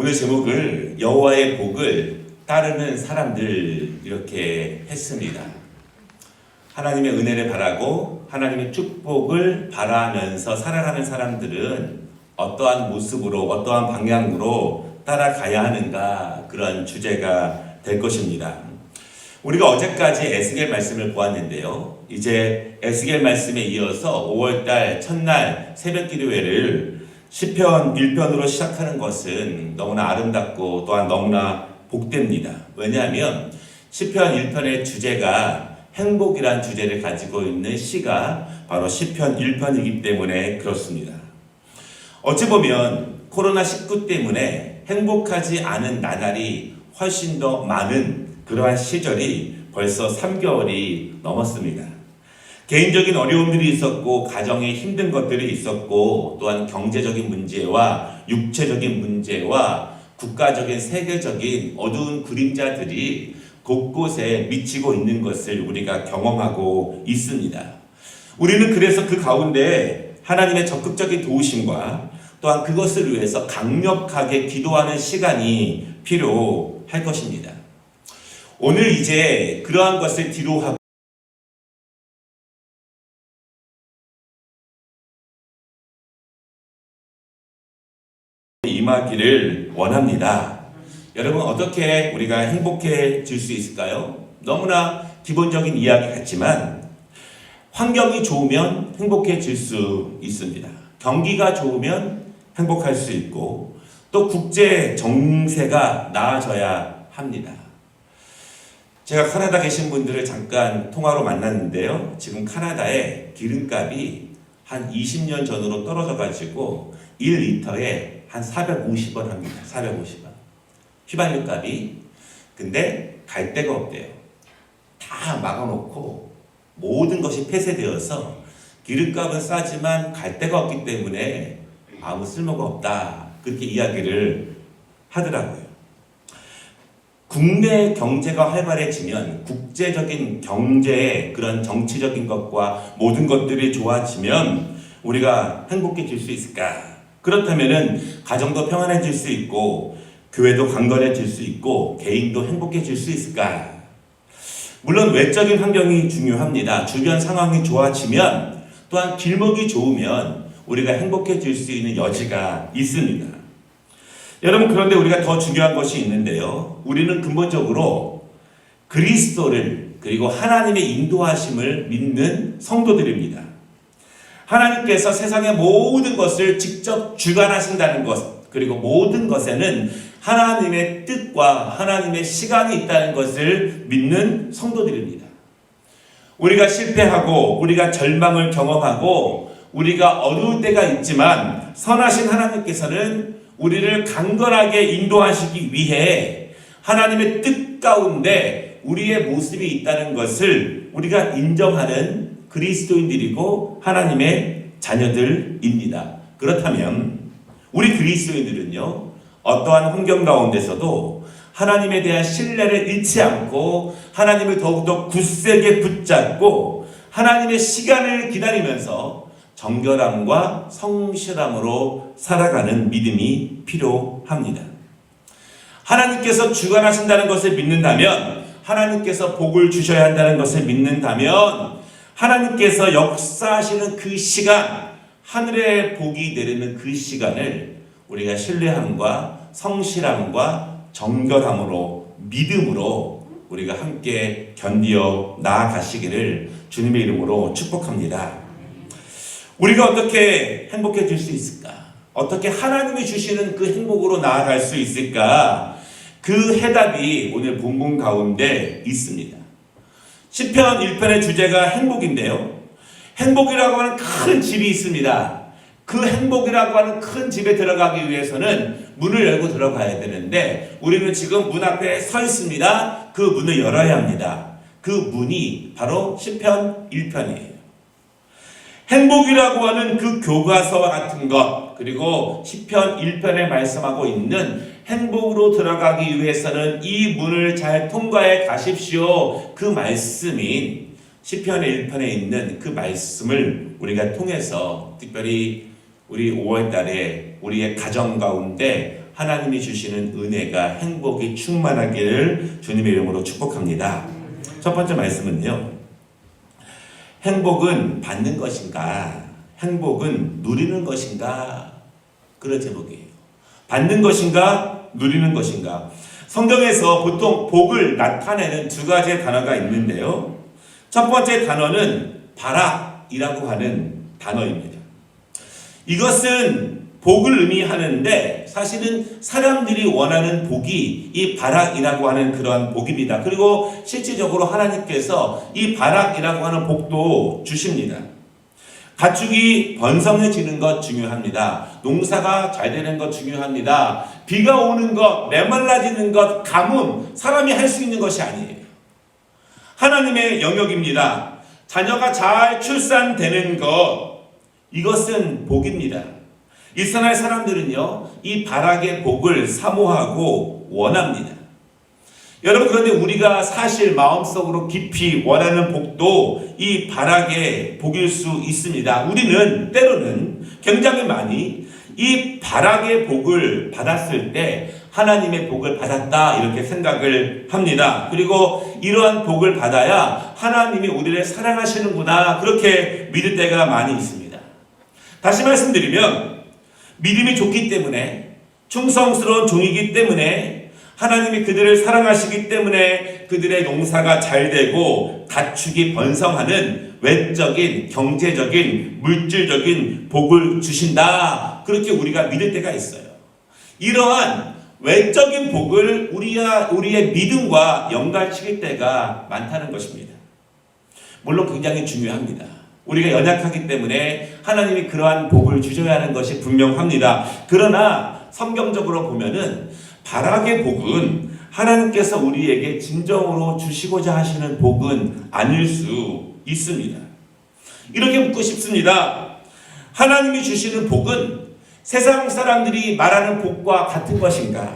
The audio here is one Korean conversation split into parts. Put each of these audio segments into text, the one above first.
오늘 제목을 여호와의 복을 따르는 사람들 이렇게 했습니다. 하나님의 은혜를 바라고 하나님의 축복을 바라면서 살아가는 사람들은 어떠한 모습으로 어떠한 방향으로 따라가야 하는가, 그런 주제가 될 것입니다. 우리가 어제까지 에스겔 말씀을 보았는데요. 이제 에스겔 말씀에 이어서 5월달 첫날 새벽기도회를 시편 1편으로 시작하는 것은 너무나 아름답고 또한 너무나 복됩니다. 왜냐하면 시편 1편의 주제가 행복이란 주제를 가지고 있는 시가 바로 시편 1편이기 때문에 그렇습니다. 어찌 보면 코로나19 때문에 행복하지 않은 나날이 훨씬 더 많은 그러한 시절이 벌써 3개월이 넘었습니다. 개인적인 어려움들이 있었고 가정에 힘든 것들이 있었고 또한 경제적인 문제와 육체적인 문제와 국가적인 세계적인 어두운 그림자들이 곳곳에 미치고 있는 것을 우리가 경험하고 있습니다. 우리는 그래서 그 가운데 하나님의 적극적인 도우심과 또한 그것을 위해서 강력하게 기도하는 시간이 필요할 것입니다. 오늘 이제 그러한 것을 뒤로하고 임하기를 원합니다. 여러분, 어떻게 우리가 행복해질 수 있을까요? 너무나 기본적인 이야기 같지만 환경이 좋으면 행복해질 수 있습니다. 경기가 좋으면 행복할 수 있고 또 국제 정세가 나아져야 합니다. 제가 카나다 계신 분들을 잠깐 통화로 만났는데요. 지금 카나다의 기름값이 한 20년 전으로 떨어져 가지고 1리터에 한 450원 합니다. 450원. 휘발유 값이. 근데 갈 데가 없대요. 다 막아놓고 모든 것이 폐쇄되어서 기름값은 싸지만 갈 데가 없기 때문에 아무 쓸모가 없다. 그렇게 이야기를 하더라고요. 국내 경제가 활발해지면 국제적인 경제의 그런 정치적인 것과 모든 것들이 좋아지면 우리가 행복해질 수 있을까? 그렇다면은 가정도 평안해질 수 있고 교회도 강건해질 수 있고 개인도 행복해질 수 있을까? 물론 외적인 환경이 중요합니다. 주변 상황이 좋아지면 또한 길목이 좋으면 우리가 행복해질 수 있는 여지가 있습니다. 여러분, 그런데 우리가 더 중요한 것이 있는데요. 우리는 근본적으로 그리스도를 그리고 하나님의 인도하심을 믿는 성도들입니다. 하나님께서 세상의 모든 것을 직접 주관하신다는 것, 그리고 모든 것에는 하나님의 뜻과 하나님의 시간이 있다는 것을 믿는 성도들입니다. 우리가 실패하고 우리가 절망을 경험하고 우리가 어려울 때가 있지만 선하신 하나님께서는 우리를 강건하게 인도하시기 위해 하나님의 뜻 가운데 우리의 모습이 있다는 것을 우리가 인정하는 그리스도인들이고 하나님의 자녀들입니다. 그렇다면 우리 그리스도인들은요, 어떠한 환경 가운데서도 하나님에 대한 신뢰를 잃지 않고 하나님을 더욱더 굳세게 붙잡고 하나님의 시간을 기다리면서 정결함과 성실함으로 살아가는 믿음이 필요합니다. 하나님께서 주관하신다는 것을 믿는다면, 하나님께서 복을 주셔야 한다는 것을 믿는다면, 하나님께서 역사하시는 그 시간, 하늘의 복이 내리는 그 시간을 우리가 신뢰함과 성실함과 정결함으로 믿음으로 우리가 함께 견디어 나아가시기를 주님의 이름으로 축복합니다. 우리가 어떻게 행복해질 수 있을까? 어떻게 하나님이 주시는 그 행복으로 나아갈 수 있을까? 그 해답이 오늘 본문 가운데 있습니다. 시편 1편의 주제가 행복인데요. 행복이라고 하는 큰 집이 있습니다. 그 행복이라고 하는 큰 집에 들어가기 위해서는 문을 열고 들어가야 되는데 우리는 지금 문 앞에 서 있습니다. 그 문을 열어야 합니다. 그 문이 바로 시편 1편이에요. 행복이라고 하는 그 교과서와 같은 것, 그리고 시편 1편에 말씀하고 있는 행복으로 들어가기 위해서는 이 문을 잘 통과해 가십시오. 그 말씀인 시편의 1편에 있는 그 말씀을 우리가 통해서 특별히 우리 5월 달에 우리의 가정 가운데 하나님이 주시는 은혜가 행복이 충만하기를 주님의 이름으로 축복합니다. 첫 번째 말씀은요. 행복은 받는 것인가? 행복은 누리는 것인가? 그런 제목이에요. 받는 것인가? 누리는 것인가? 성경에서 보통 복을 나타내는 두 가지의 단어가 있는데요. 첫 번째 단어는 바락이라고 하는 단어입니다. 이것은 복을 의미하는데 사실은 사람들이 원하는 복이 이 바락이라고 하는 그러한 복입니다. 그리고 실질적으로 하나님께서 이 바락이라고 하는 복도 주십니다. 가축이 번성해지는 것 중요합니다. 농사가 잘 되는 것 중요합니다. 비가 오는 것, 메말라지는 것, 가뭄, 사람이 할 수 있는 것이 아니에요. 하나님의 영역입니다. 자녀가 잘 출산되는 것, 이것은 복입니다. 이스라엘 사람들은요, 이 바락의 복을 사모하고 원합니다. 여러분, 그런데 우리가 사실 마음속으로 깊이 원하는 복도 이 바락의 복일 수 있습니다. 우리는 때로는 굉장히 많이 이 바락의 복을 받았을 때 하나님의 복을 받았다 이렇게 생각을 합니다. 그리고 이러한 복을 받아야 하나님이 우리를 사랑하시는구나 그렇게 믿을 때가 많이 있습니다. 다시 말씀드리면 믿음이 좋기 때문에 충성스러운 종이기 때문에 하나님이 그들을 사랑하시기 때문에 그들의 농사가 잘 되고 가축이 번성하는 외적인 경제적인 물질적인 복을 주신다 그렇게 우리가 믿을 때가 있어요. 이러한 외적인 복을 우리의 믿음과 연관시킬 때가 많다는 것입니다. 물론 굉장히 중요합니다. 우리가 연약하기 때문에 하나님이 그러한 복을 주셔야 하는 것이 분명합니다. 그러나 성경적으로 보면은 바락의 복은 하나님께서 우리에게 진정으로 주시고자 하시는 복은 아닐 수 있습니다. 이렇게 묻고 싶습니다. 하나님이 주시는 복은 세상 사람들이 말하는 복과 같은 것인가?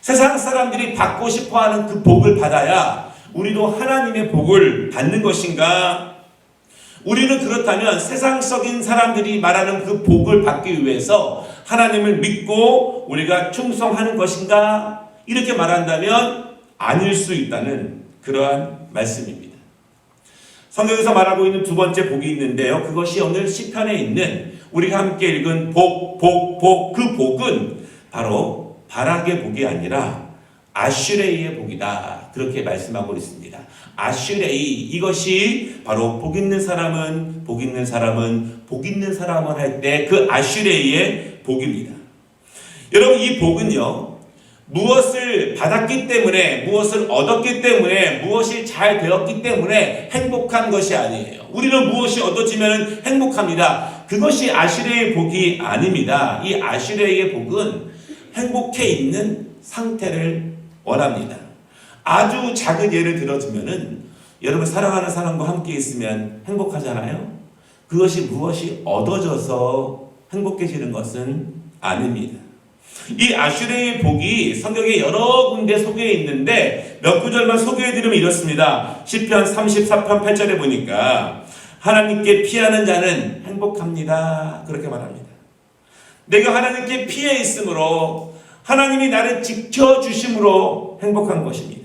세상 사람들이 받고 싶어하는 그 복을 받아야 우리도 하나님의 복을 받는 것인가? 우리는 그렇다면 세상적인 사람들이 말하는 그 복을 받기 위해서 하나님을 믿고 우리가 충성하는 것인가? 이렇게 말한다면 아닐 수 있다는 그러한 말씀입니다. 성경에서 말하고 있는 두 번째 복이 있는데요. 그것이 오늘 시편에 있는 우리가 함께 읽은 복, 그 복은 바로 바락의 복이 아니라 아슈레이의 복이다. 그렇게 말씀하고 있습니다. 아슈레이, 이것이 바로 복 있는 사람은 할 때 그 아슈레이의 복입니다. 여러분, 이 복은요, 무엇을 받았기 때문에, 무엇을 얻었기 때문에, 무엇이 잘 되었기 때문에 행복한 것이 아니에요. 우리는 무엇이 얻어지면 행복합니다. 그것이 아슈레이의 복이 아닙니다. 이 아슈레이의 복은 행복해 있는 상태를 원합니다. 아주 작은 예를 들어주면은 여러분 사랑하는 사람과 함께 있으면 행복하잖아요. 그것이 무엇이 얻어져서 행복해지는 것은 아닙니다. 이 아슈레의 복이 성경에 여러 군데 소개해 있는데 몇 구절만 소개해드리면 이렇습니다. 시편 34편 8절에 보니까 하나님께 피하는 자는 행복합니다. 그렇게 말합니다. 내가 하나님께 피해 있으므로 하나님이 나를 지켜주심으로 행복한 것입니다.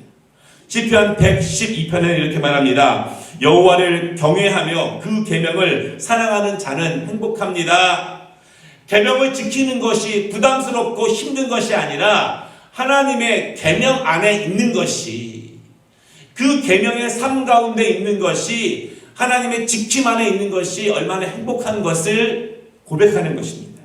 시편 112편에 이렇게 말합니다. 여호와를 경외하며 그 계명을 사랑하는 자는 행복합니다. 계명을 지키는 것이 부담스럽고 힘든 것이 아니라 하나님의 계명 안에 있는 것이, 그 계명의 삶 가운데 있는 것이, 하나님의 지킴 안에 있는 것이 얼마나 행복한 것을 고백하는 것입니다.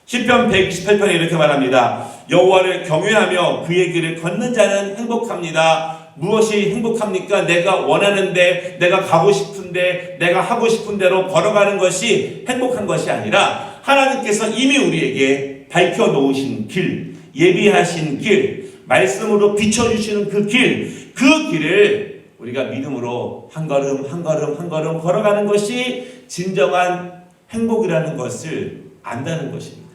시편 128편에 이렇게 말합니다. 여호와를 경외하며 그의 길을 걷는 자는 행복합니다. 무엇이 행복합니까? 내가 원하는데, 내가 가고 싶은데, 내가 하고 싶은 대로 걸어가는 것이 행복한 것이 아니라 하나님께서 이미 우리에게 밝혀놓으신 길, 예비하신 길, 말씀으로 비춰주시는 그 길을 우리가 믿음으로 한 걸음 한 걸음 걸어가는 것이 진정한 행복이라는 것을 안다는 것입니다.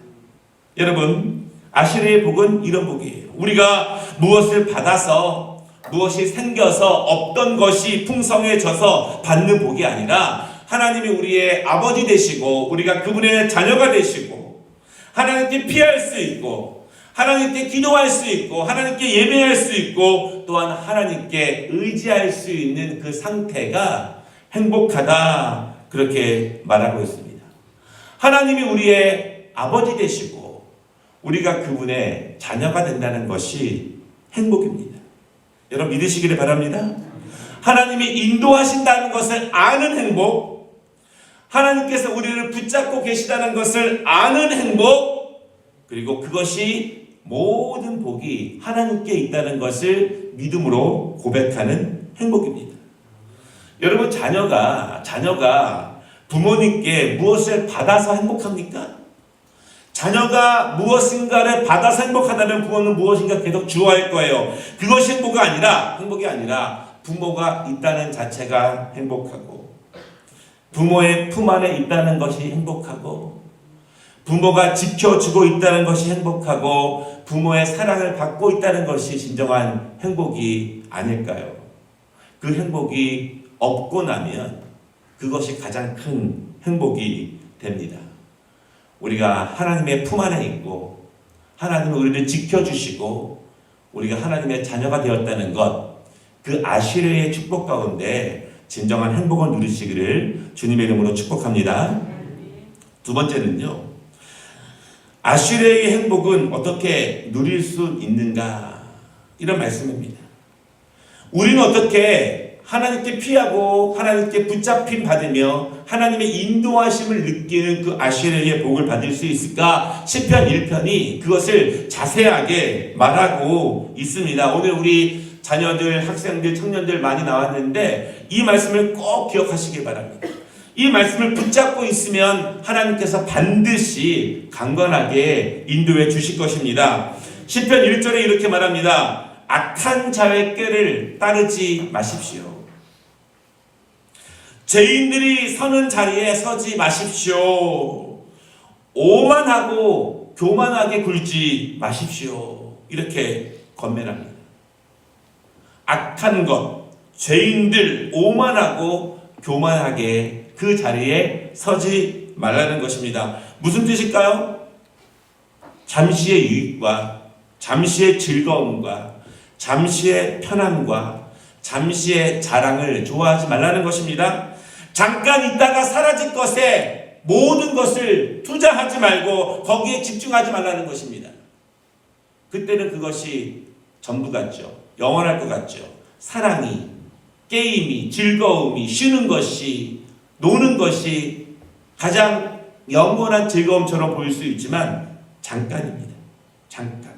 여러분, 아슈레의 복은 이런 복이에요. 우리가 무엇을 받아서, 무엇이 생겨서, 없던 것이 풍성해져서 받는 복이 아니라 하나님이 우리의 아버지 되시고 우리가 그분의 자녀가 되시고 하나님께 피할 수 있고, 하나님께 기도할 수 있고, 하나님께 예배할 수 있고, 또한 하나님께 의지할 수 있는 그 상태가 행복하다, 그렇게 말하고 있습니다. 하나님이 우리의 아버지 되시고 우리가 그분의 자녀가 된다는 것이 행복입니다. 여러분 믿으시기를 바랍니다. 하나님이 인도하신다는 것을 아는 행복, 하나님께서 우리를 붙잡고 계시다는 것을 아는 행복, 그리고 그것이 모든 복이 하나님께 있다는 것을 믿음으로 고백하는 행복입니다. 여러분 자녀가 부모님께 무엇을 받아서 행복합니까? 자녀가 무엇인가를 받아서 행복하다면 부모는 무엇인가 계속 주어할 거예요. 그것이 행복이 아니라 부모가 있다는 자체가 행복하고, 부모의 품 안에 있다는 것이 행복하고, 부모가 지켜주고 있다는 것이 행복하고, 부모의 사랑을 받고 있다는 것이 진정한 행복이 아닐까요? 그 행복이 없고 나면 그것이 가장 큰 행복이 됩니다. 우리가 하나님의 품 안에 있고, 하나님은 우리를 지켜주시고, 우리가 하나님의 자녀가 되었다는 것, 그 아시르의 축복 가운데 진정한 행복을 누리시기를 주님의 이름으로 축복합니다. 두 번째는요, 아시르의 행복은 어떻게 누릴 수 있는가, 이런 말씀입니다. 우리는 어떻게 하나님께 피하고 하나님께 붙잡힘 받으며 하나님의 인도하심을 느끼는 그 아시르의 복을 받을 수 있을까? 시편 1편이 그것을 자세하게 말하고 있습니다. 오늘 우리 자녀들, 학생들, 청년들 많이 나왔는데 이 말씀을 꼭 기억하시길 바랍니다. 이 말씀을 붙잡고 있으면 하나님께서 반드시 강건하게 인도해 주실 것입니다. 시편 1절에 이렇게 말합니다. 악한 자의 꾀를 따르지 마십시오. 죄인들이 서는 자리에 서지 마십시오. 오만하고 교만하게 굴지 마십시오. 이렇게 권면합니다. 악한 것, 죄인들, 오만하고 교만하게 그 자리에 서지 말라는 것입니다. 무슨 뜻일까요? 잠시의 유익과 잠시의 즐거움과 잠시의 편함과 잠시의 자랑을 좋아하지 말라는 것입니다. 잠깐 있다가 사라질 것에 모든 것을 투자하지 말고 거기에 집중하지 말라는 것입니다. 그때는 그것이 전부 같죠. 영원할 것 같죠. 사랑이, 게임이, 즐거움이, 쉬는 것이, 노는 것이 가장 영원한 즐거움처럼 보일 수 있지만 잠깐입니다. 잠깐.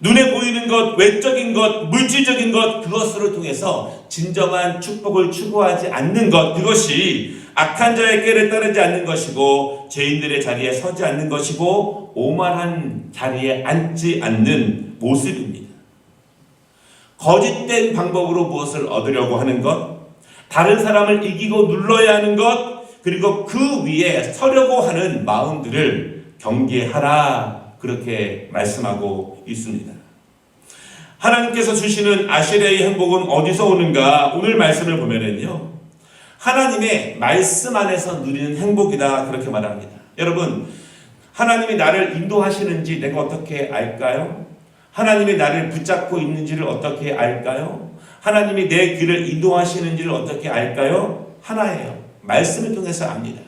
눈에 보이는 것, 외적인 것, 물질적인 것, 그것으로 통해서 진정한 축복을 추구하지 않는 것, 그것이 악한 자의 꾀를 따르지 않는 것이고, 죄인들의 자리에 서지 않는 것이고, 오만한 자리에 앉지 않는 모습입니다. 거짓된 방법으로 무엇을 얻으려고 하는 것, 다른 사람을 이기고 눌러야 하는 것, 그리고 그 위에 서려고 하는 마음들을 경계하라, 그렇게 말씀하고 있습니다. 하나님께서 주시는 아시르의 행복은 어디서 오는가? 오늘 말씀을 보면은요, 하나님의 말씀 안에서 누리는 행복이다, 그렇게 말합니다. 여러분, 하나님이 나를 인도하시는지 내가 어떻게 알까요? 하나님이 나를 붙잡고 있는지를 어떻게 알까요? 하나님이 내 길을 인도하시는지를 어떻게 알까요? 하나예요. 말씀을 통해서 압니다.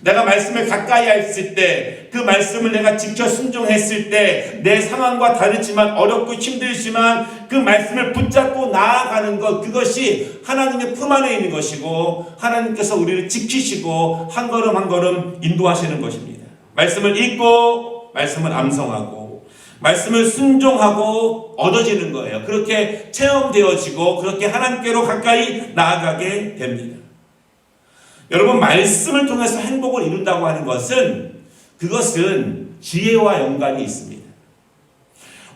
내가 말씀을 가까이 했을 때, 그 말씀을 내가 지켜 순종했을 때, 내 상황과 다르지만 어렵고 힘들지만 그 말씀을 붙잡고 나아가는 것, 그것이 하나님의 품 안에 있는 것이고, 하나님께서 우리를 지키시고 한 걸음 한 걸음 인도하시는 것입니다. 말씀을 읽고 말씀을 암송하고 말씀을 순종하고 얻어지는 거예요. 그렇게 체험되어지고 그렇게 하나님께로 가까이 나아가게 됩니다. 여러분, 말씀을 통해서 행복을 이룬다고 하는 것은, 그것은 지혜와 연관이 있습니다.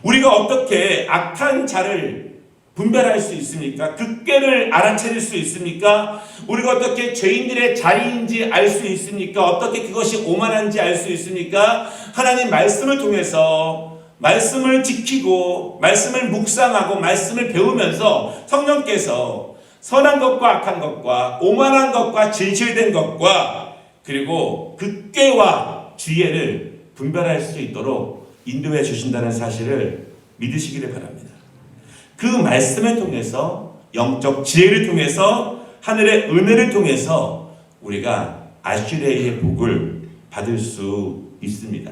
우리가 어떻게 악한 자를 분별할 수 있습니까? 그 꾀를 알아차릴 수 있습니까? 우리가 어떻게 죄인들의 자리인지 알 수 있습니까? 어떻게 그것이 오만한지 알 수 있습니까? 하나님 말씀을 통해서 말씀을 지키고 말씀을 묵상하고 말씀을 배우면서 성령께서 선한 것과 악한 것과 오만한 것과 진실된 것과 그리고 그 꾀와 지혜를 분별할 수 있도록 인도해 주신다는 사실을 믿으시기를 바랍니다. 그 말씀을 통해서 영적 지혜를 통해서 하늘의 은혜를 통해서 우리가 아슈레의 복을 받을 수 있습니다.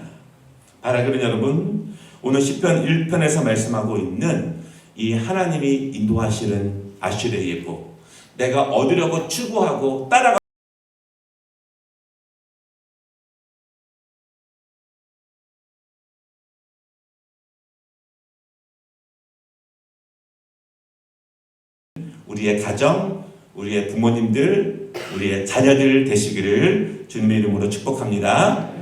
바라그는 여러분, 오늘 시편 1편에서 말씀하고 있는 이 하나님이 인도하시는 아슈레의 복, 내가 얻으려고 추구하고 따라가 우리의 가정, 우리의 부모님들, 우리의 자녀들 되시기를 주님의 이름으로 축복합니다.